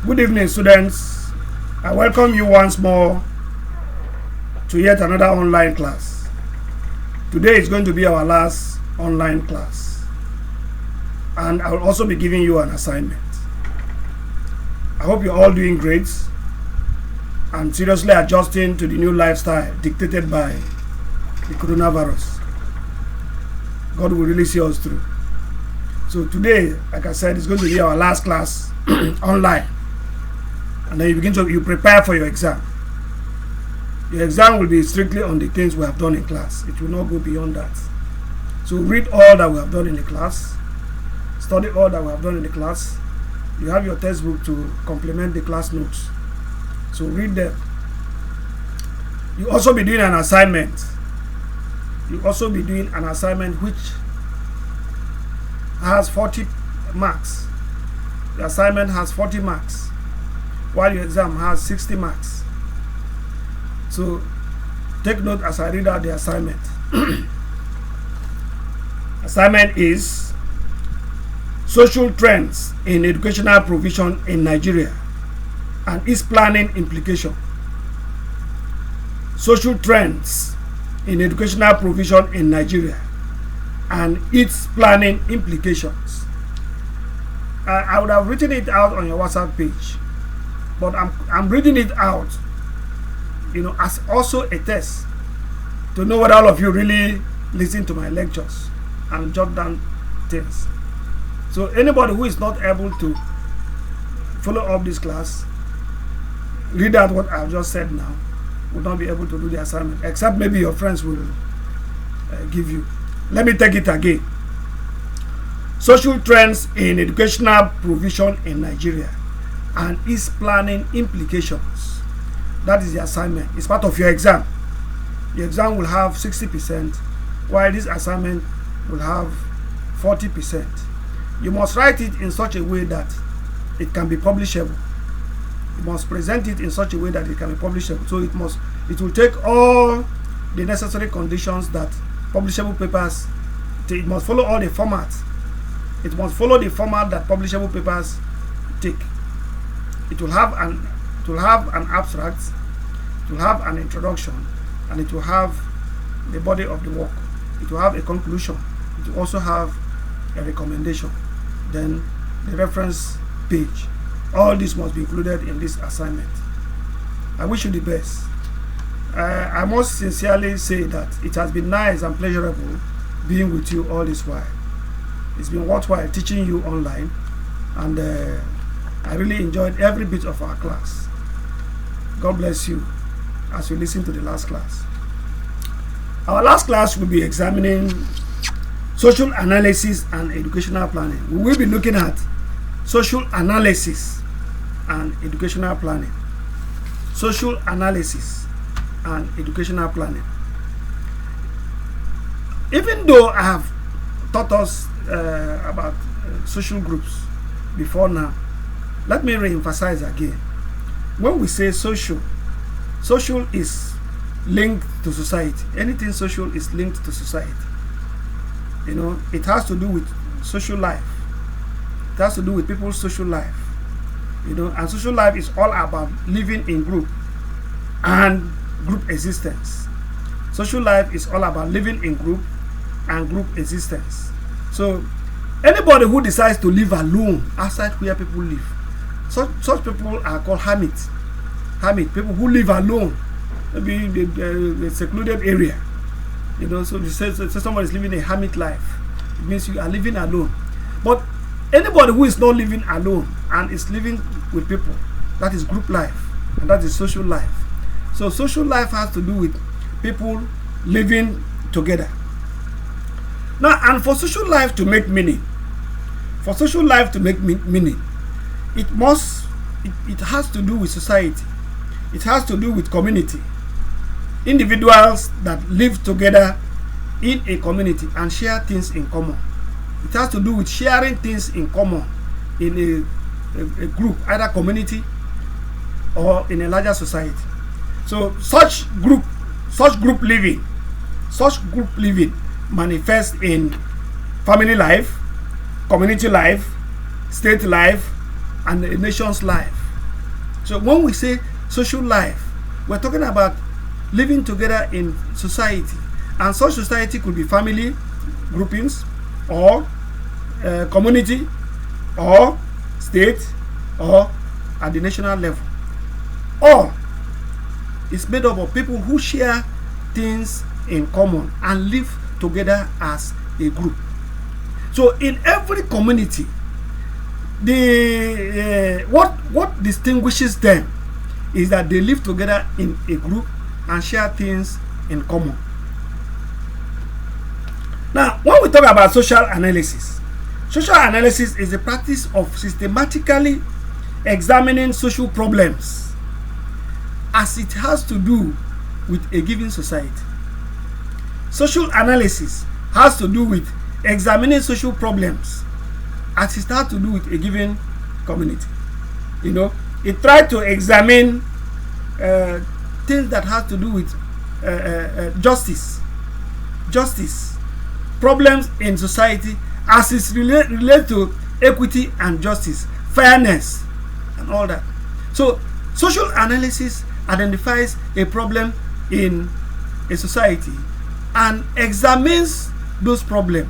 Good evening, students. I welcome you once more to yet another online class. Today is going to be our last online class, and I will also be giving you an assignment. I hope you're all doing great and seriously adjusting to the new lifestyle dictated by the coronavirus. God will really see us through. So today, like I said, it's going to be our last class online. And then you prepare for your exam. Your exam will be strictly on the things we have done in class. It will not go beyond that. So read all that we have done in the class. Study all that we have done in the class. You have your textbook to complement the class notes. So read them. You also be doing an assignment. You also be doing an assignment which has 40 marks. The assignment has 40 marks, while your exam has 60 marks. So take note as I read out the assignment. Assignment is social trends in educational provision in Nigeria and its planning implication. Social trends in educational provision in Nigeria and its planning implications. I would have written it out on your WhatsApp page, but I'm reading it out, as also a test to know whether all of you really listen to my lectures and jot down things. So anybody who is not able to follow up this class, read out what I've just said now, will not be able to do the assignment, except maybe your friends will give you. Let me take it again. Social trends in educational provision in Nigeria and its planning implications. That is the assignment. It's part of your exam. Your exam will have 60%, while this assignment will have 40%. You must write it in such a way that it can be publishable. You must present it in such a way that it can be publishable. So it will take all the necessary conditions that publishable papers. It must follow all the formats. It must follow the format that publishable papers take. It will have an abstract, it will have an introduction, and it will have the body of the work. It will have a conclusion. It will also have a recommendation. Then the reference page. All this must be included in this assignment. I wish you the best. I must sincerely say that it has been nice and pleasurable being with you all this while. It's been worthwhile teaching you online, and I really enjoyed every bit of our class. God bless you as we listen to the last class. Our last class will be examining social analysis and educational planning. We will be looking at social analysis and educational planning. Social analysis and educational planning. Even though I have taught us about social groups before now, let me re-emphasize again. When we say social is linked to society. Anything social is linked to society. It has to do with social life. It has to do with people's social life. And social life is all about living in group and group existence. Social life is all about living in group and group existence. So anybody who decides to live alone outside where people live, such people are called hermits. People who live alone, maybe in the secluded area. So you say someone is living a hermit life, it means you are living alone. But anybody who is not living alone and is living with people, that is group life, and that is social life. So social life has to do with people living together. Now, and for social life to make meaning, it has to do with society. It has to do with community. Individuals that live together in a community and share things in common. It has to do with sharing things in common in a group, either community or in a larger society. So such group living manifests in family life, community life, state life, and a nation's life. So when we say social life, we're talking about living together in society, and such society could be family groupings, or community, or state, or at the national level. All is made up of people who share things in common and live together as a group. So in every community, the what distinguishes them is that they live together in a group and share things in common. Now, when we talk about social analysis is the practice of systematically examining social problems as it has to do with a given society. Social analysis has to do with examining social problems as it has to do with a given community. You know, it tried to examine things that have to do with justice, problems in society as it's related to equity and justice, fairness, and all that. So social analysis identifies a problem in a society and examines those problems,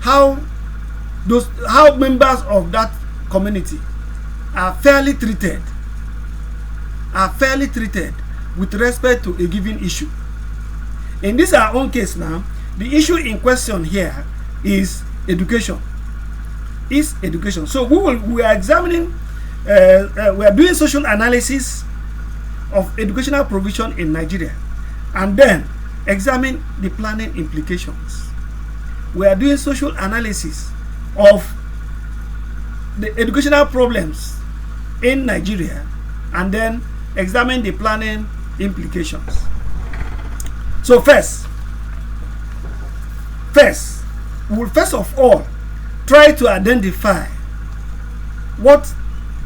how members of that community are fairly treated with respect to a given issue. In this our own case now, the issue in question here is education. So we are examining, we are doing social analysis of educational provision in Nigeria, and then examine the planning implications. We are doing social analysis of the educational problems in Nigeria, and then examine the planning implications. So first, we will first of all try to identify what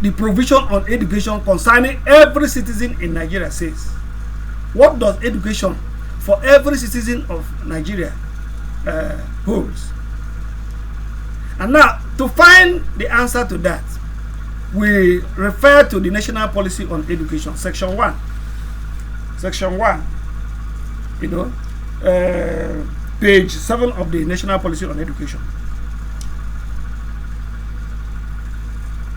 the provision on education concerning every citizen in Nigeria says. What does education for every citizen of Nigeria holds? And now, to find the answer to that, we refer to the National Policy on Education, Section 1. Section 1, you know, page 7 of the National Policy on Education.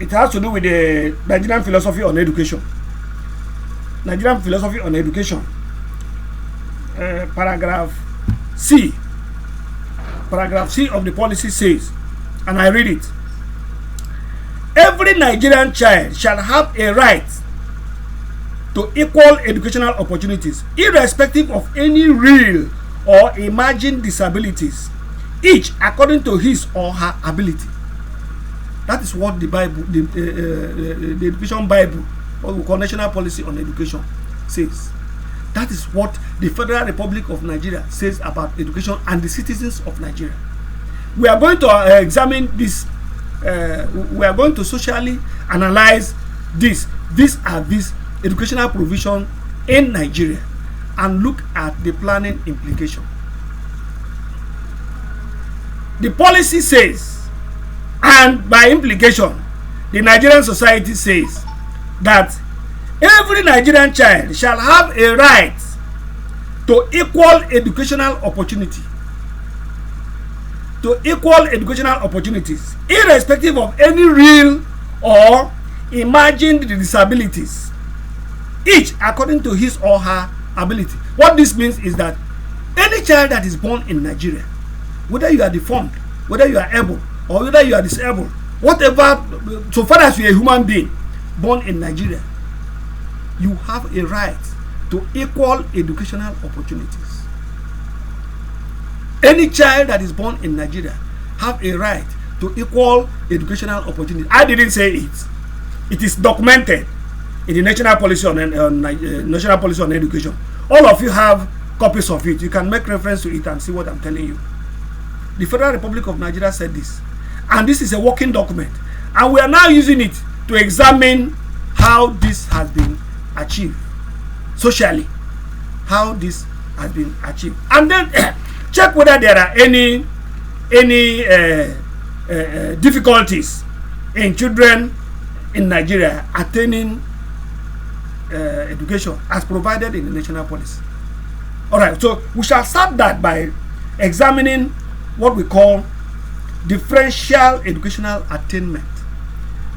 It has to do with the Nigerian philosophy on education. Nigerian philosophy on education. Paragraph C. Paragraph C of the policy says, and I read it: every Nigerian child shall have a right to equal educational opportunities, irrespective of any real or imagined disabilities, each according to his or her ability. That is what the Bible, the Education Bible, what we call National Policy on Education, says. That is what the Federal Republic of Nigeria says about education and the citizens of Nigeria. We are going to examine this. We are going to socially analyze this. These are these educational provision in Nigeria, and look at the planning implication. The policy says, and by implication, the Nigerian society says that every Nigerian child shall have a right to equal educational opportunity. To equal educational opportunities, irrespective of any real or imagined disabilities, each according to his or her ability. What this means is that any child that is born in Nigeria, whether you are deformed, whether you are able, or whether you are disabled, whatever, so far as you are a human being born in Nigeria, you have a right to equal educational opportunities. Any child that is born in Nigeria have a right to equal educational opportunities. I didn't say it. It is documented in the National Policy on National Policy on Education. All of you have copies of it. You can make reference to it and see what I'm telling you. The Federal Republic of Nigeria said this, and this is a working document, and we are now using it to examine how this has been achieved socially, how this has been achieved, and then check whether there are any difficulties in children in Nigeria attaining education as provided in the national policy. Alright, so we shall start that by examining what we call differential educational attainment.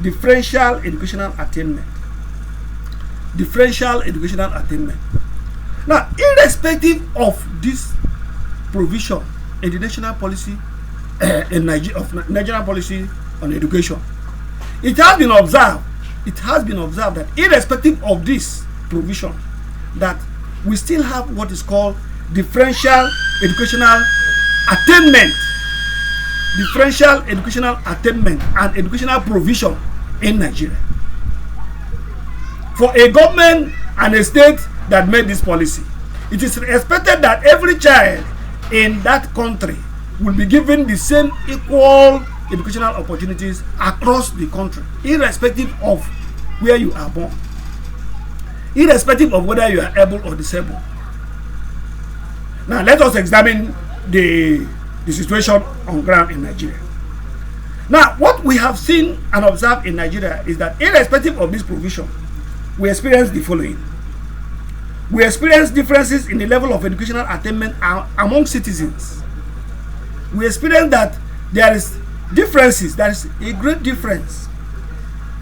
Differential educational attainment. Differential educational attainment. Now, irrespective of this provision in the national policy, in Nigerian policy on education, it has been observed that irrespective of this provision, that we still have what is called differential educational attainment. Differential educational attainment and educational provision in Nigeria. For a government and a state that made this policy, it is expected that every child in that country will be given the same equal educational opportunities across the country, irrespective of where you are born, irrespective of whether you are able or disabled. Now let us examine the situation on ground in Nigeria. Now, what we have seen and observed in Nigeria is that irrespective of this provision, we experience the following. We experience differences in the level of educational attainment among citizens. We experience that there is differences, there is a great difference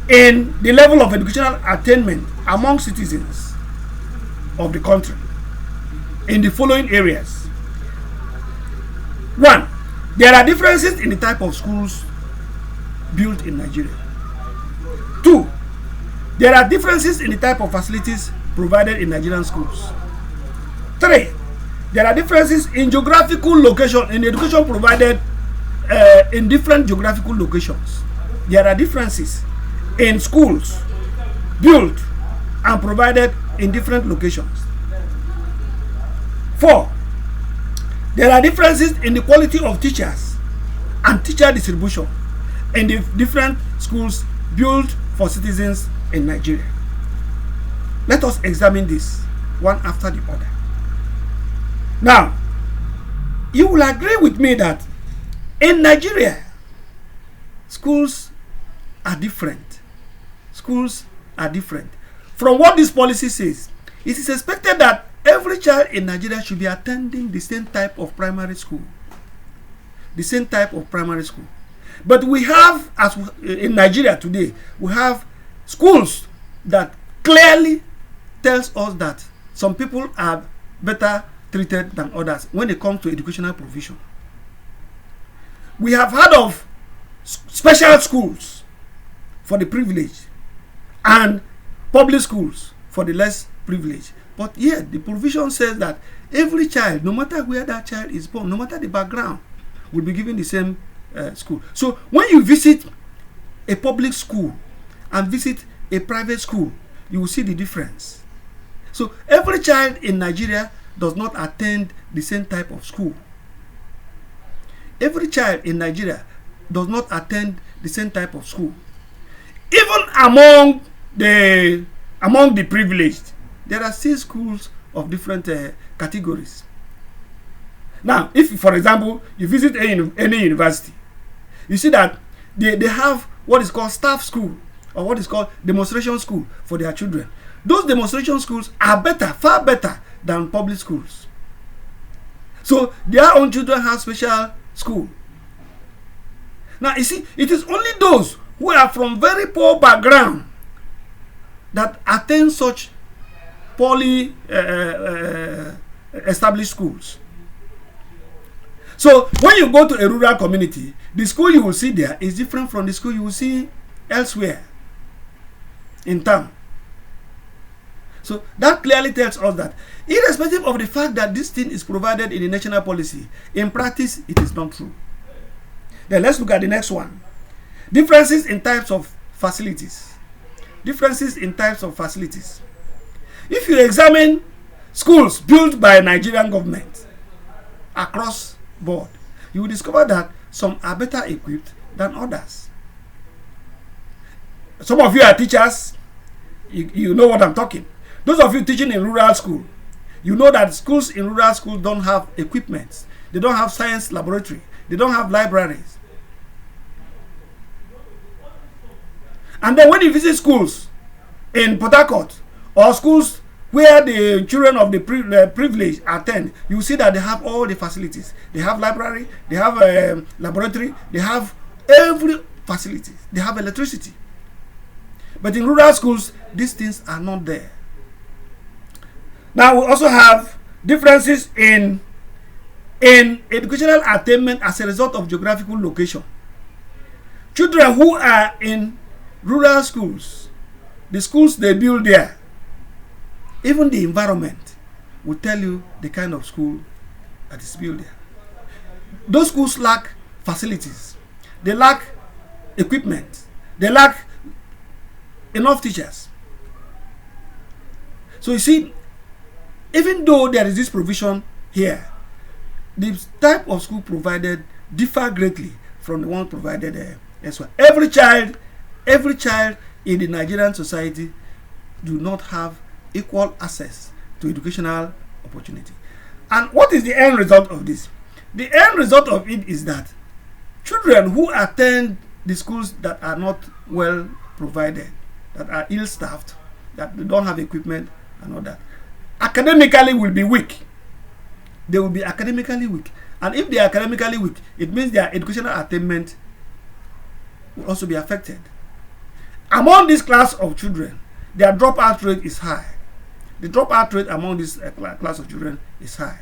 in the level of educational attainment among citizens of the country in the following areas. 1. There are differences in the type of schools built in Nigeria. 2. There are differences in the type of facilities provided in Nigerian schools. 3. There are differences in geographical location, in education provided in different geographical locations. There are differences in schools built and provided in different locations. 4. There are differences in the quality of teachers and teacher distribution in the different schools built for citizens in Nigeria. Let us examine this one after the other. Now, you will agree with me that in Nigeria, schools are different. Schools are different. From what this policy says, it is expected that every child in Nigeria should be attending the same type of primary school. The same type of primary school. But we have, as in Nigeria today, we have schools that clearly tells us that some people are better treated than others when it comes to educational provision. We have heard of special schools for the privileged and public schools for the less privileged. But yet, the provision says that every child, no matter where that child is born, no matter the background, will be given the same school. So when you visit a public school and visit a private school, you will see the difference. So every child in Nigeria does not attend the same type of school. Every child in Nigeria does not attend the same type of school. Even among the privileged, there are still schools of different categories. Now, if, for example, you visit any university, you see that they have what is called staff school or what is called demonstration school for their children. Those demonstration schools are better, far better than public schools. So their own children have special school. Now, you see, it is only those who are from very poor background that attend such poorly established schools. So when you go to a rural community, the school you will see there is different from the school you will see elsewhere in town. So that clearly tells us that irrespective of the fact that this thing is provided in the national policy, in practice it is not true. Then let's look at the next one. Differences in types of facilities. Differences in types of facilities. If you examine schools built by Nigerian government across board, you will discover that some are better equipped than others. Some of you are teachers, you know what I'm talking. Those of you teaching in rural school, you know that schools in rural school don't have equipment. They don't have science laboratory. They don't have libraries. And then when you visit schools in Port Harcourt or schools where the children of the privileged attend, you see that they have all the facilities. They have library, they have laboratory, they have every facility. They have electricity. But in rural schools, these things are not there. Now we also have differences in educational attainment as a result of geographical location. Children who are in rural schools, the schools they build there, even the environment will tell you the kind of school that is built there. Those schools lack facilities. They lack equipment. They lack enough teachers. So you see, even though there is this provision here, the type of school provided differ greatly from the one provided elsewhere. Every child in the Nigerian society do not have equal access to educational opportunity. And what is the end result of this? The end result of it is that children who attend the schools that are not well provided, that are ill-staffed, that they don't have equipment and all that, academically will be weak. They will be academically weak. And if they are academically weak, it means their educational attainment will also be affected. Among this class of children, their dropout rate is high. The dropout rate among this class of children is high.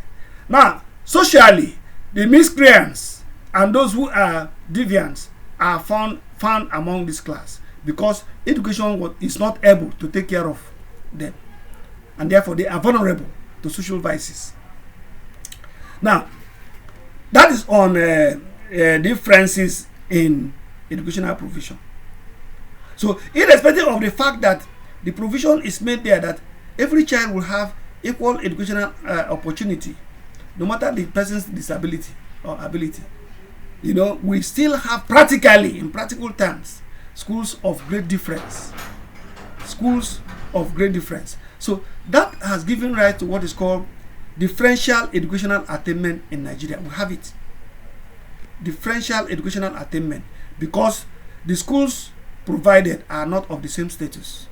Now, socially, the miscreants and those who are deviants are found among this class because education is not able to take care of them, and therefore they are vulnerable to social vices. Now, that is on differences in educational provision. So, irrespective of the fact that the provision is made there that every child will have equal educational opportunity, no matter the person's disability or ability, we still have practically, in practical terms, schools of great difference. Schools of great difference. So that has given rise to what is called differential educational attainment in Nigeria. We have it. Differential educational attainment, because the schools provided are not of the same status,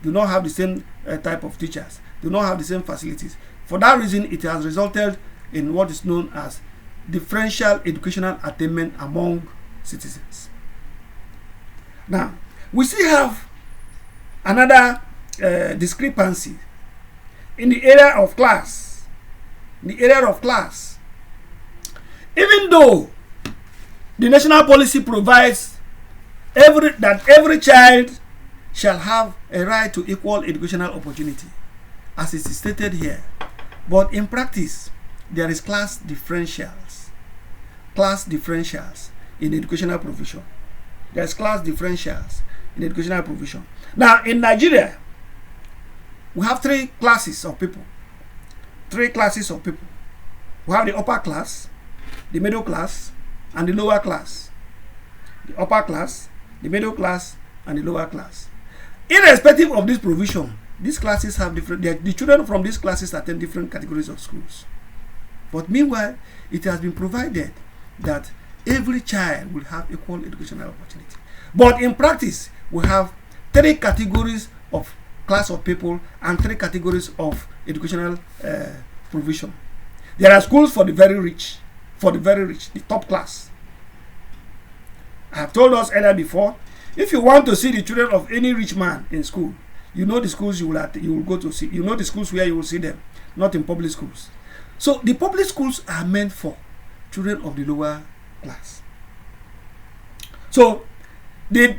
do not have the same type of teachers, do not have the same facilities. For that reason, it has resulted in what is known as differential educational attainment among citizens. Now, we still have another discrepancy in the area of class. Even though the national policy provides that every child shall have a right to equal educational opportunity, as it is stated here, but in practice, there is class differentials in educational provision. There's class differentials in educational provision. Now, in Nigeria, we have three classes of people. We have the upper class, the middle class, and the lower class. The upper class, the middle class, and the lower class. Irrespective of this provision, these classes have different. The children from these classes attend different categories of schools. But meanwhile, it has been provided that every child will have equal educational opportunity. But in practice, we have three categories of class of people and three categories of educational provision. There are schools for the very rich, the top class. I have told us earlier before, if you want to see the children of any rich man in school, you know the schools you will go to see. You know the schools where you will see them, not in public schools. So the public schools are meant for children of the lower class. So the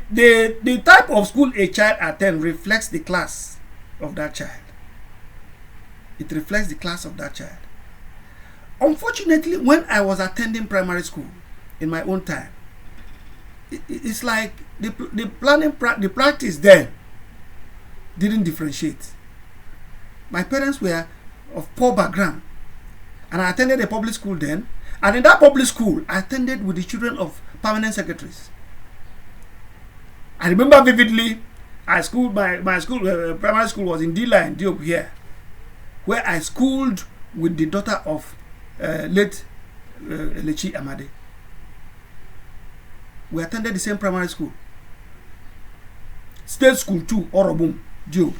type of school a child attends reflects the class of that child. It reflects the class of that child. Unfortunately, when I was attending primary school in my own time, it's like the practice then didn't differentiate. My parents were of poor background, and I attended a public school then. And in that public school, I attended with the children of permanent secretaries. I remember vividly, my school, primary school was in D-Line, Diop here, where I schooled with the daughter of late Lechi Amade. We attended the same primary school. State School 2, Orobum, Joe,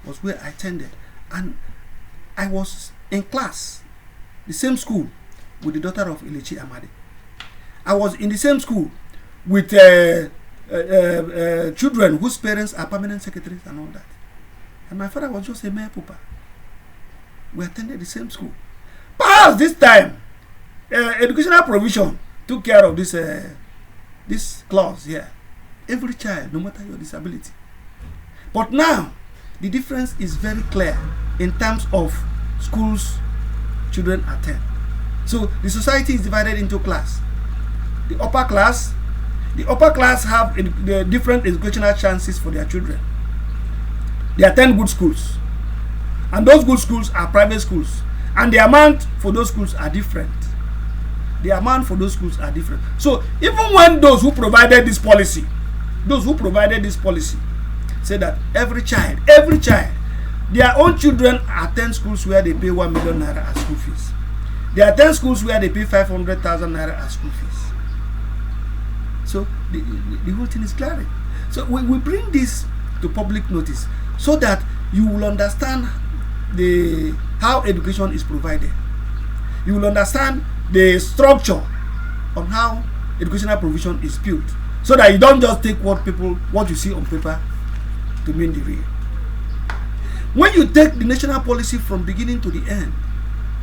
was where I attended. And I was in class, the same school, with the daughter of Ilechi Amadi. I was in the same school with children whose parents are permanent secretaries and all that. And my father was just a mere pupa. We attended the same school. Perhaps this time, educational provision took care of this clause here. Every child, no matter your disability. But now, the difference is very clear in terms of schools children attend. So the society is divided into class. The upper class have the different educational chances for their children. They attend good schools, and those good schools are private schools, and the amount for those schools are different. So even when those who provided this policy say that every child, their own children attend schools where they pay 1 million naira as school fees. They attend schools where they pay 500,000 naira as school fees. So the whole thing is clear. So we bring this to public notice so that you will understand how education is provided. You will understand the structure on how educational provision is built, so that you don't just take what you see on paper to mean the real. When you take the national policy from beginning to the end,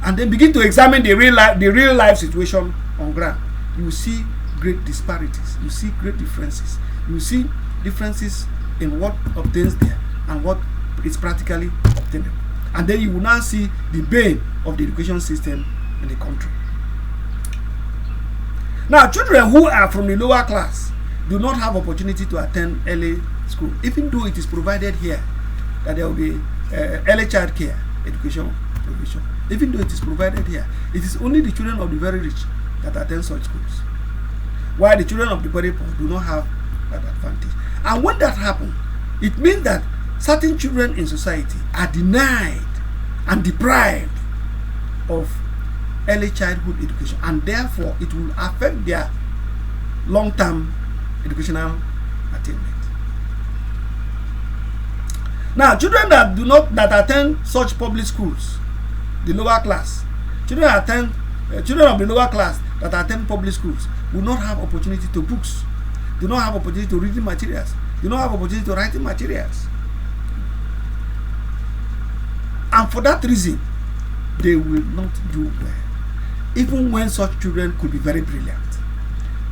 and then begin to examine the real life situation on ground, you will see great disparities. You see great differences. You see differences in what obtains there and what is practically obtainable. And then you will now see the bane of the education system in the country. Now, children who are from the lower class do not have opportunity to attend early school, even though it is provided here that there will be early child care education provision. Even though it is provided here, it is only the children of the very rich that attend such schools, while the children of the very poor do not have that advantage. And when that happens, it means that certain children in society are denied and deprived of early childhood education, and therefore it will affect their long-term educational attainment. Now, children that attend such public schools, the lower class, children of the lower class that attend public schools will not have opportunity to books, do not have opportunity to reading materials, do not have opportunity to writing materials. And for that reason, they will not do well. Even when such children could be very brilliant,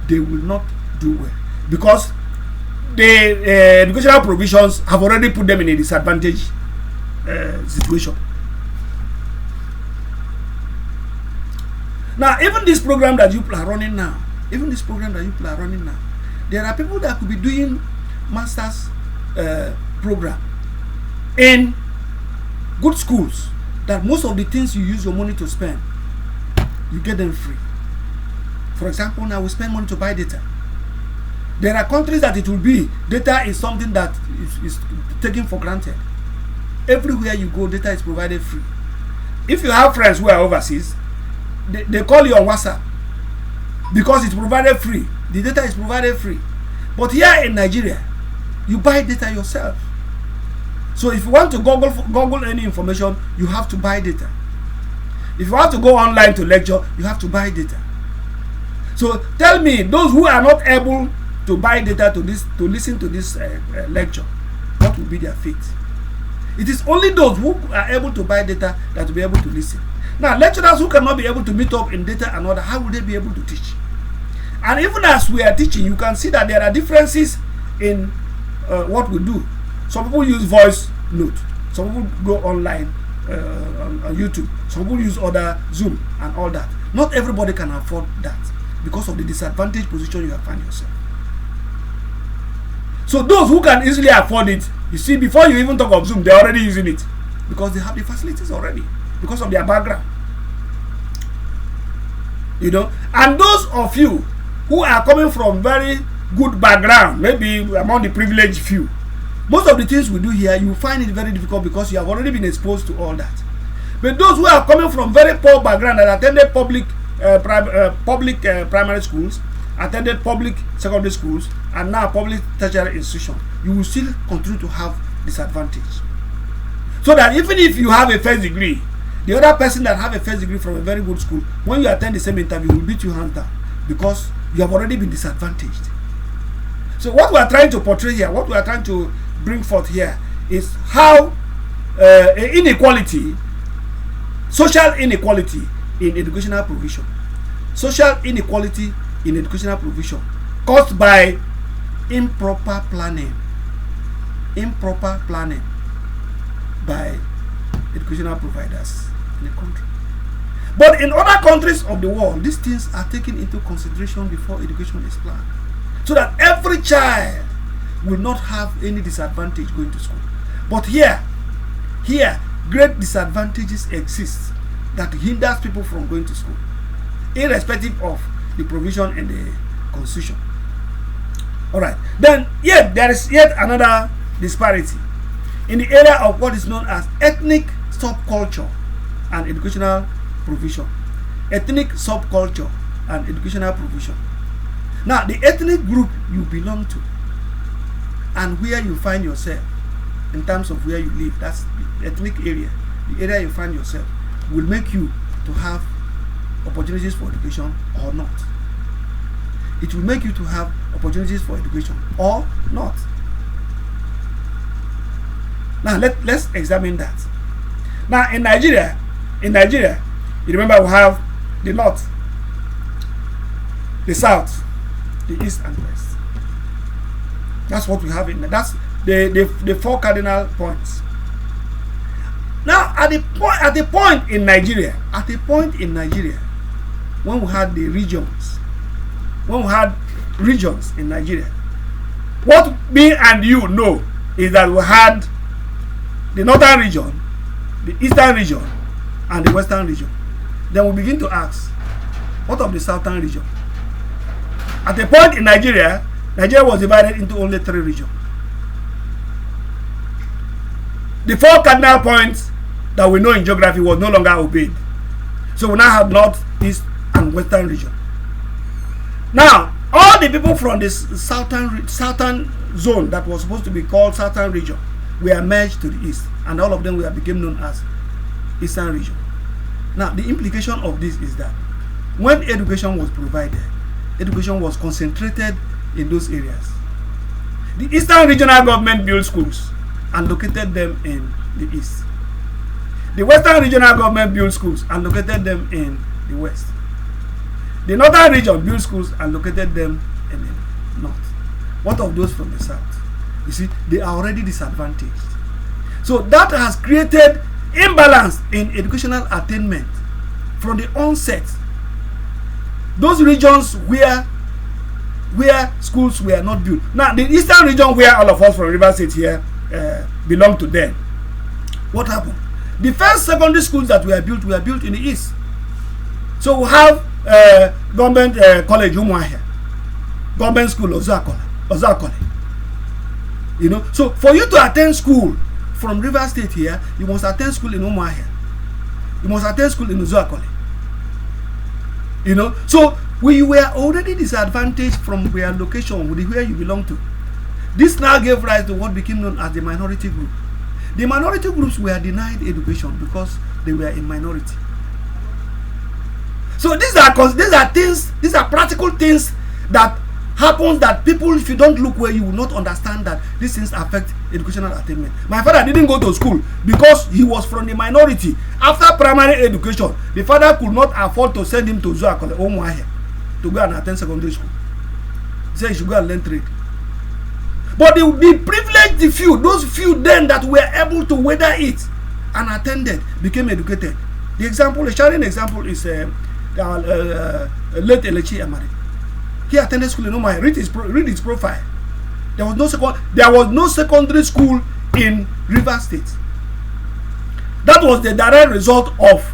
they will not do well, because the educational provisions have already put them in a disadvantaged situation. Now, even this program that you are running now, there are people that could be doing master's program in good schools, that most of the things you use your money to spend, you get them free. For example, now we spend money to buy data. There are countries that it will be data is something that is taken for granted. Everywhere you go, data is provided free. If you have friends who are overseas, they call you on WhatsApp because it's provided free. The data is provided free. But here in Nigeria, you buy data yourself. So if you want to Google any information, you have to buy data. If you have to go online to lecture, you have to buy data. So tell me, those who are not able to buy data to listen to this lecture, what will be their fate? It is only those who are able to buy data that will be able to listen. Now, lecturers who cannot be able to meet up in data and order, how will they be able to teach? And even as we are teaching, you can see that there are differences in what we do. Some people use voice note. Some people go online on YouTube. Some people use other Zoom and all that. Not everybody can afford that because of the disadvantaged position you have found yourself. So those who can easily afford it, you see, before you even talk of Zoom, they're already using it because they have the facilities already because of their background. You know, and those of you who are coming from very good background, maybe among the privileged few, most of the things we do here, you find it very difficult because you have already been exposed to all that. But those who are coming from very poor background and attended public primary schools, attended public secondary schools, and now public tertiary institution, you will still continue to have disadvantage. So that even if you have a first degree, the other person that have a first degree from a very good school, when you attend the same interview, will beat you hands down because you have already been disadvantaged. So what we are trying to portray here, what we are trying to bring forth here, is how inequality, social inequality in educational provision, social inequality in educational provision caused by improper planning by educational providers in the country. But in other countries of the world, these things are taken into consideration before education is planned, so that every child will not have any disadvantage going to school. But here, great disadvantages exist that hinders people from going to school, irrespective of the provision in the constitution. All right. Then, there is yet another disparity in the area of what is known as ethnic subculture and educational provision. Ethnic subculture and educational provision. Now, the ethnic group you belong to and where you find yourself in terms of where you live, that's the ethnic area, the area you find yourself, will make you to have opportunities for education or not. It will make you to have opportunities for education or not. Now let's examine that. Now in Nigeria, you remember we have the north, the south, the east and west. That's what we have in there. That's the four cardinal points. Now at the point in Nigeria, when we had the regions, in Nigeria, what me and you know is that we had the northern region, the eastern region, and the western region. Then we begin to ask, what of the southern region? At a point in Nigeria was divided into only 3 regions. The 4 cardinal points that we know in geography was no longer obeyed. So we now have north, east, and western region. Now, all the people from this southern zone that was supposed to be called southern region were merged to the east, and all of them became known as eastern region. Now, the implication of this is that when education was provided, education was concentrated in those areas. The eastern regional government built schools and located them in the east. The western regional government built schools and located them in the west. The northern region built schools and located them in the north. What of those from the south? You see, they are already disadvantaged. So that has created imbalance in educational attainment from the onset. Those regions where schools were not built. Now, the eastern region where all of us from River State here belong to them. What happened? The first secondary schools that were built in the east. So we have government college Umuahia, government school Ozakole. You know, so for you to attend school from River State here, you must attend school in Umuahia. You must attend school in Ozakole. You know, so we were already disadvantaged from where location, where you belong to. This now gave rise to what became known as the minority group. The minority groups were denied education because they were in minority. So these are practical things that happens that people, if you don't look where, you will not understand that these things affect educational attainment. My father didn't go to school because he was from the minority. After primary education, the father could not afford to send him to Zuakole Omuahe to go and attend secondary school. He said he should go and learn trade. But the privileged, the few, those few then that were able to weather it and attended, became educated. The example, a shining example is late Elechi Amari. He attended school in Omuahe. Read his profile. There was no secondary school in River State. That was the direct result of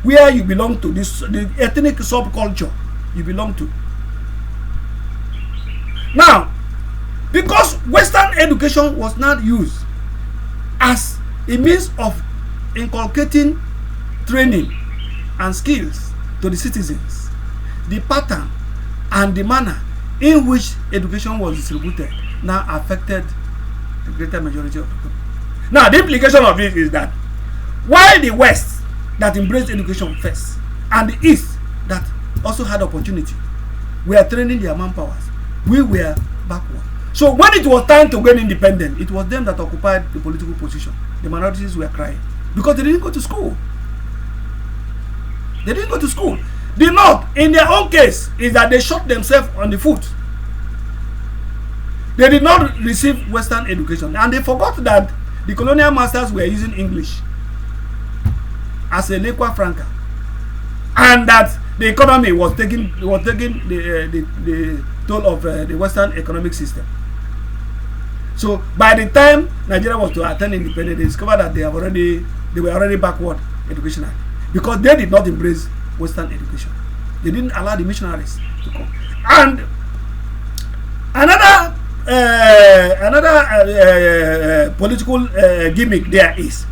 where you belong to, the ethnic subculture you belong to. Now, because Western education was not used as a means of inculcating training and skills to the citizens, the pattern and the manner in which education was distributed now affected the greater majority of people. Now, the implication of this is that while the West that embraced education first and the East that also had opportunity were training their manpowers, we were backward. So when it was time to gain independence, it was them that occupied the political position. The minorities were crying because they didn't go to school. They didn't go to school. The North, in their own case, is that they shot themselves on the foot. They did not receive Western education, and they forgot that the colonial masters were using English as a lingua franca, and that the economy was taking the toll of the Western economic system. So by the time Nigeria was to attain independence, they discovered that they were already backward educationally because they did not embrace Western education. They didn't allow the missionaries to come. And another political gimmick there is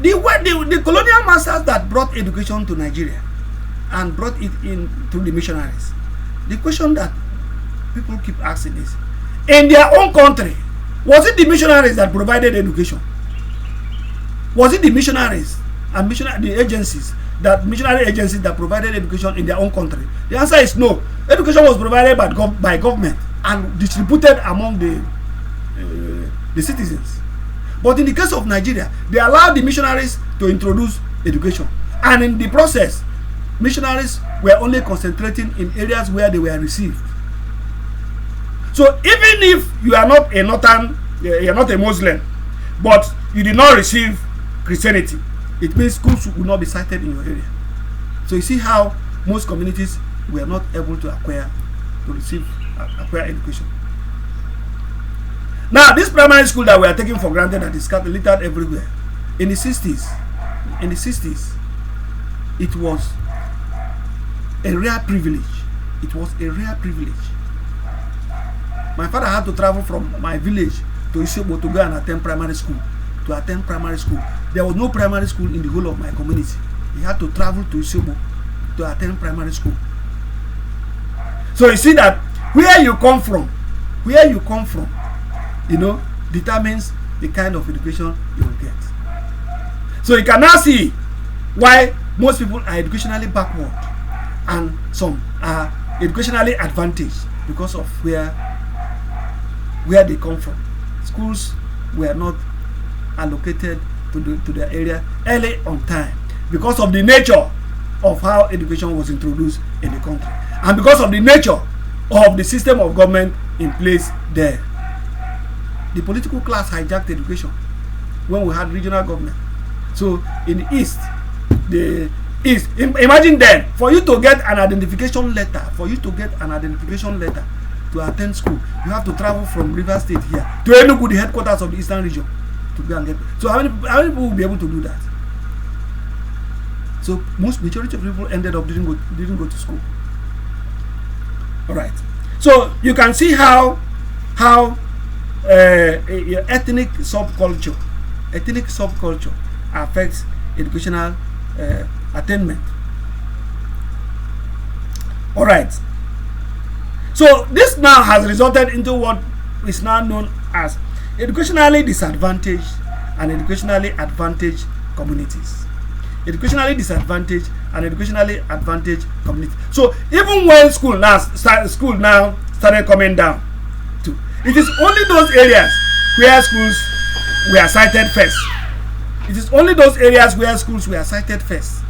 the colonial masters that brought education to Nigeria and brought it in through the missionaries. The question that people keep asking is, in their own country, was it the missionaries that provided education? Was it the missionaries and missionary agencies that provided education in their own country? The answer is no. Education was provided by government and distributed among the citizens. But in the case of Nigeria, they allowed the missionaries to introduce education, and in the process, missionaries were only concentrating in areas where they were received. So even if you are not a Muslim, but you did not receive Christianity, it means schools will not be cited in your area. So you see how most communities were not able to acquire education. Now, this primary school that we are taking for granted that is littered everywhere, in the 60s, it was a rare privilege. It was a rare privilege. My father had to travel from my village to Isogbo to go and attend primary school. There was no primary school in the whole of my community. He had to travel to Isogbo to attend primary school. So you see that where you come from, determines the kind of education you will get. So you can now see why most people are educationally backward and some are educationally advantaged because of where they come from. Schools were not allocated to the area early on time because of the nature of how education was introduced in the country and because of the nature of the system of government in place there. The political class hijacked education when we had regional government. So in the East, imagine then, for you to get an identification letter, to attend school, you have to travel from River State here to Enugu, the headquarters of the Eastern region, to go and get. So how many people will be able to do that? So majority of people ended up didn't go to school. All right. So you can see how ethnic subculture affects educational attainment. All right. So this now has resulted into what is now known as educationally disadvantaged and educationally advantaged communities. Educationally disadvantaged and educationally advantaged communities. So even when school now started coming down, it is only those areas where schools were cited first. It is only those areas where schools were cited first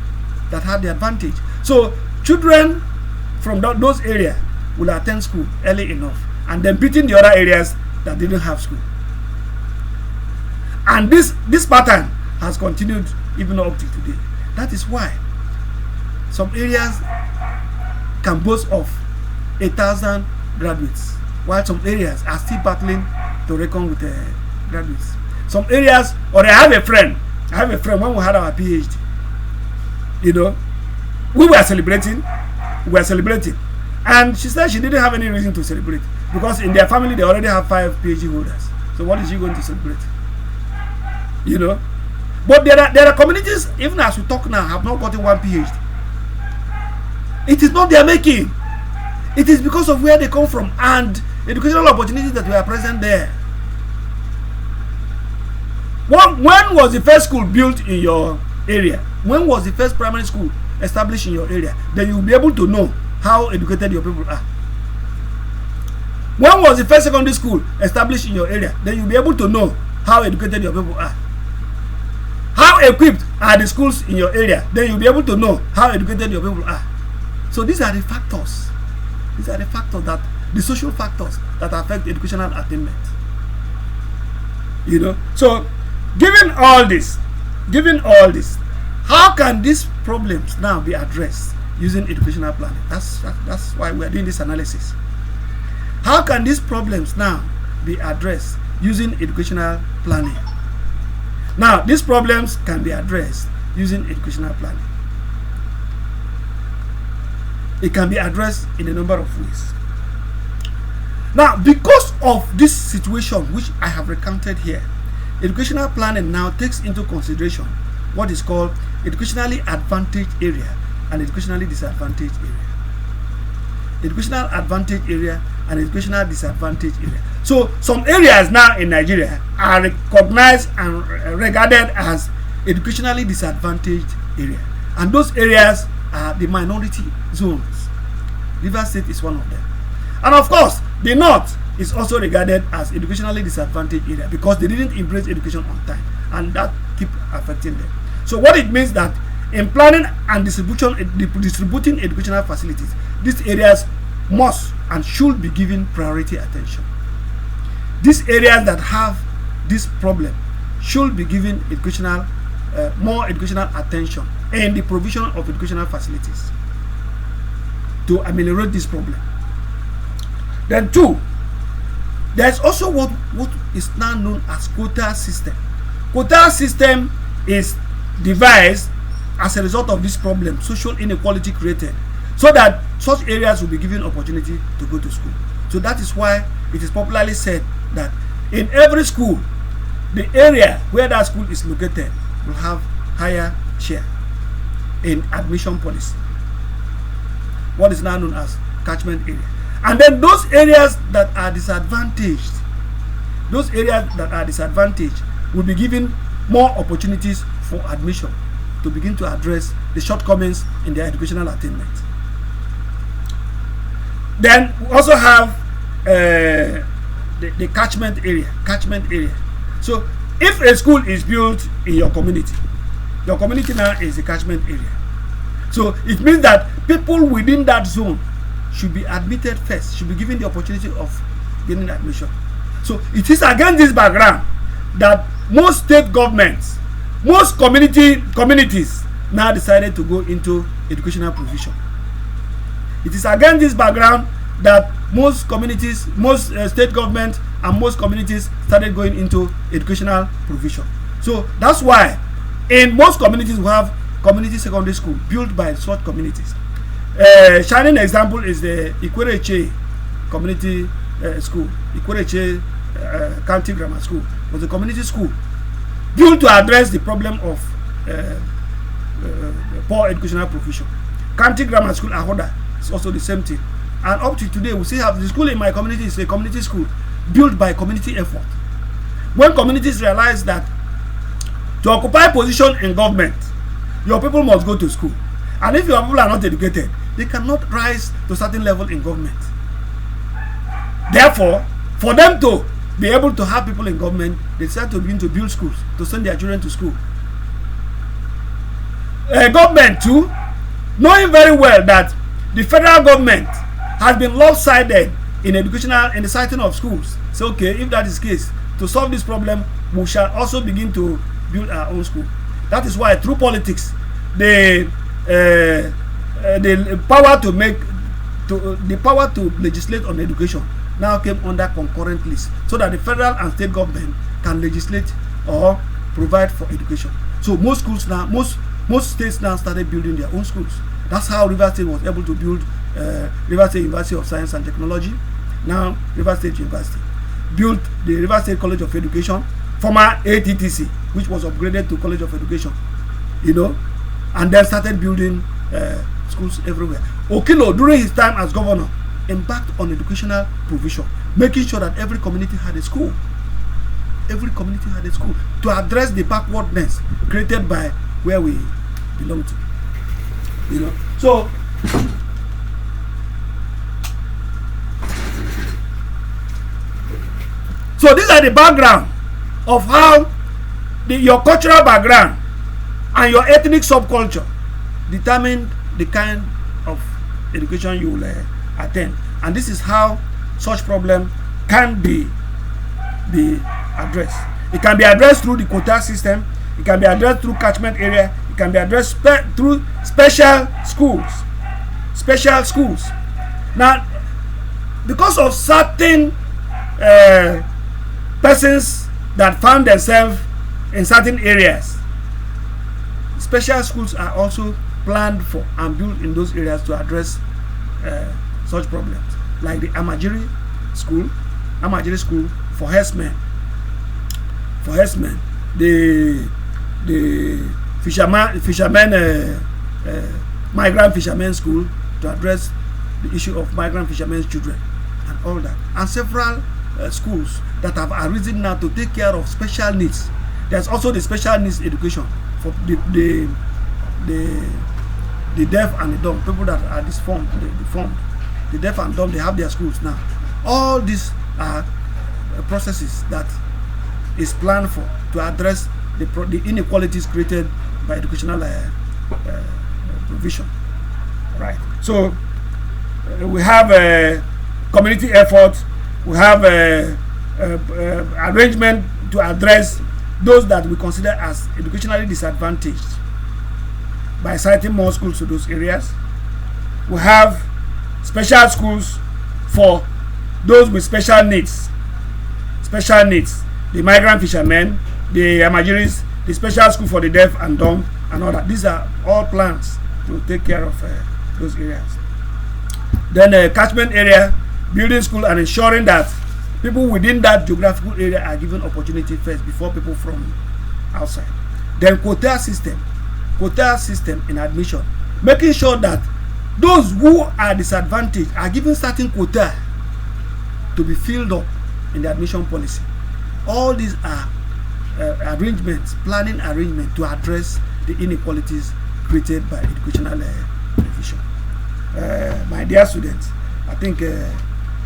that had the advantage. So children from those areas will attend school early enough and then beating the other areas that didn't have school. And this pattern has continued even up to today. That is why some areas can boast of 1,000 graduates, while some areas are still battling to reckon with graduates. Some areas, or I have a friend when we had our PhD, we were celebrating, and she said she didn't have any reason to celebrate because in their family they already have 5 PhD holders. So what is she going to celebrate? But there are communities, even as we talk now, have not gotten 1 PhD. It is not their making. It is because of where they come from and educational opportunities that were present there. When was the first school built in your area? When was the first primary school established in your area? Then you'll be able to know how educated your people are. When was the first secondary school established in your area? Then you'll be able to know how educated your people are. How equipped are the schools in your area? Then you'll be able to know how educated your people are. So these are the factors. These are the factors that, the social factors that affect educational attainment. You know, so given all this, how can these problems now be addressed using educational planning? That's why we are doing this analysis. How can these problems now be addressed using educational planning? Now, these problems can be addressed using educational planning. It can be addressed in a number of ways. Now, because of this situation which I have recounted here, educational planning now takes into consideration what is called educationally advantaged area and educationally disadvantaged area. Educational advantage area and educational disadvantage area. So some areas now in Nigeria are recognized and regarded as educationally disadvantaged area, and those areas are the minority zones. Rivers State is one of them, and of course the North is also regarded as educationally disadvantaged area because they didn't embrace education on time, and that keep affecting them. So what it means that in planning and distributing educational facilities, these areas must and should be given priority attention. These areas that have this problem should be given educational, more educational attention in the provision of educational facilities to ameliorate this problem. Then two, there's also what is now known as quota system. Quota system is devised as a result of this problem, social inequality created, so that such areas will be given opportunity to go to school. So that is why it is popularly said that in every school, the area where that school is located will have higher share in admission policy, what is now known as catchment area. And then those areas that are disadvantaged, will be given more opportunities for admission to begin to address the shortcomings in their educational attainment. Then we also have the catchment area. So if a school is built in your community now is the catchment area. So it means that people within that zone should be admitted first, should be given the opportunity of getting admission. So it is against this background that most state governments, most communities now decided to go into educational provision. It is against this background that most communities, most state governments and most communities started going into educational provision. So that's why in most communities we have community secondary school built by such communities. Shining example is the Edward-Adiele community school. Edward-Adiele County Grammar School was a community school built to address the problem of poor educational provision. County Grammar School Ahoda is also the same thing. And up to today, we still have the school in my community is a community school built by community effort. When communities realize that to occupy position in government, your people must go to school. And if your people are not educated, they cannot rise to a certain level in government. Therefore, for them to be able to have people in government, they start to begin to build schools, to send their children to school. Government too, knowing very well that the federal government has been lopsided in the siting of schools. So okay, if that is the case, to solve this problem, we shall also begin to build our own school. That is why through politics, the power to legislate on education now came under concurrent list, so that the federal and state government can legislate or provide for education. So most schools now, most states now started building their own schools. That's how Rivers State was able to build Rivers State University of Science and Technology, now Rivers State University. Built the Rivers State College of Education, former ATTC, which was upgraded to College of Education, and then started building schools everywhere. Okilo, during his time as governor, embarked on educational provision, making sure that every community had a school. Every community had a school to address the backwardness created by where we belong to. You know, so these are the background of how your cultural background and your ethnic subculture determine the kind of education you will attend, and this is how such problem can be addressed. It can be addressed through the quota system. It can be addressed through catchment area. It can be addressed through special schools. Special schools. Now, because of certain persons that found themselves in certain areas, special schools are also planned for and built in those areas to address such problems, like the Amajiri school for herdsmen, the migrant fishermen school to address the issue of migrant fishermen's children and all that, and several schools that have arisen now to take care of special needs. There's also the special needs education for the deaf and the dumb, people that are deformed, the deaf and dumb, they have their schools now. All these are processes that is planned for to address the inequalities created by educational provision. Right. So we have community effort. We have arrangement to address those that we consider as educationally disadvantaged by citing more schools to those areas. We have special schools for those with special needs. The migrant fishermen, the Amajiris, the special school for the deaf and dumb, and all that. These are all plans to take care of those areas. Then catchment area, building school and ensuring that people within that geographical area are given opportunity first before people from outside. Then quota system in admission, making sure that those who are disadvantaged are given certain quota to be filled up in the admission policy. All these are planning arrangements to address the inequalities created by educational provision. My dear students, I think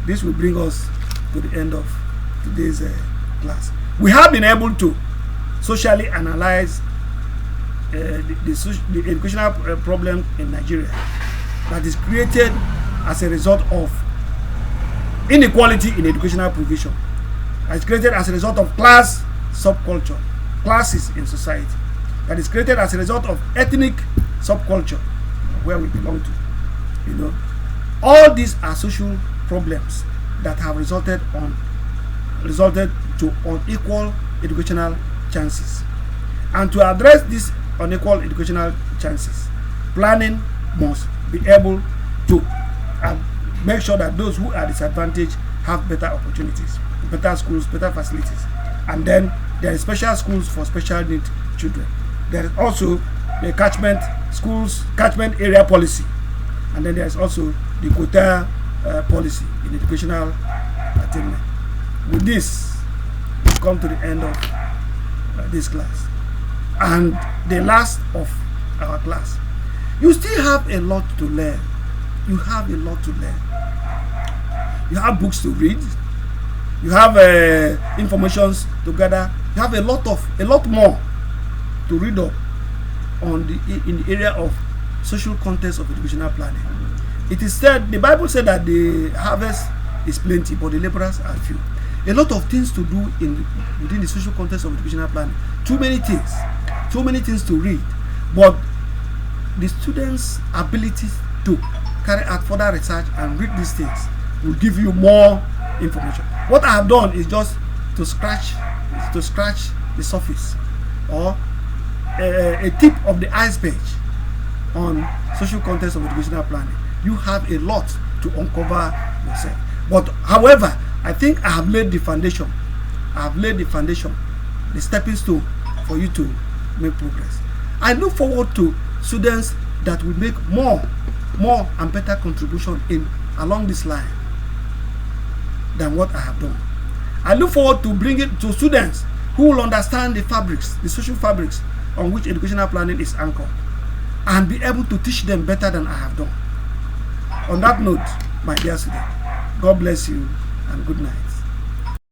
this will bring us to the end of today's class. We have been able to socially analyze the educational problem in Nigeria that is created as a result of inequality in educational provision. That is created as a result of class subculture, classes in society. That is created as a result of ethnic subculture where we belong to. You know, all these are social problems that have resulted to unequal educational chances. And to address these unequal educational chances, planning must be able to make sure that those who are disadvantaged have better opportunities, better schools, better facilities. And then there are special schools for special needs children. There is also the catchment area policy, and then there is also the quota policy in educational attainment. With this, we come to the end of this class and the last of our class. You still have a lot to learn. You have a lot to learn. You have books to read. You have informations to gather. You have a lot more to read up on in the area of social context of educational planning. It is said, the Bible said that the harvest is plenty, but the laborers are few. A lot of things to do within the social context of educational planning. Too many things to read, but the students' ability to carry out further research and read these things will give you more information. What I have done is just to scratch the surface or a tip of the iceberg on social context of educational planning. You have a lot to uncover yourself. But however, I think I have laid the foundation. The stepping stone for you to make progress. I look forward to students that will make more and better contribution in along this line than what I have done. I look forward to bringing it to students who will understand the fabrics, the social fabrics on which educational planning is anchored, and be able to teach them better than I have done. On that note, my dear student, God bless you and good night.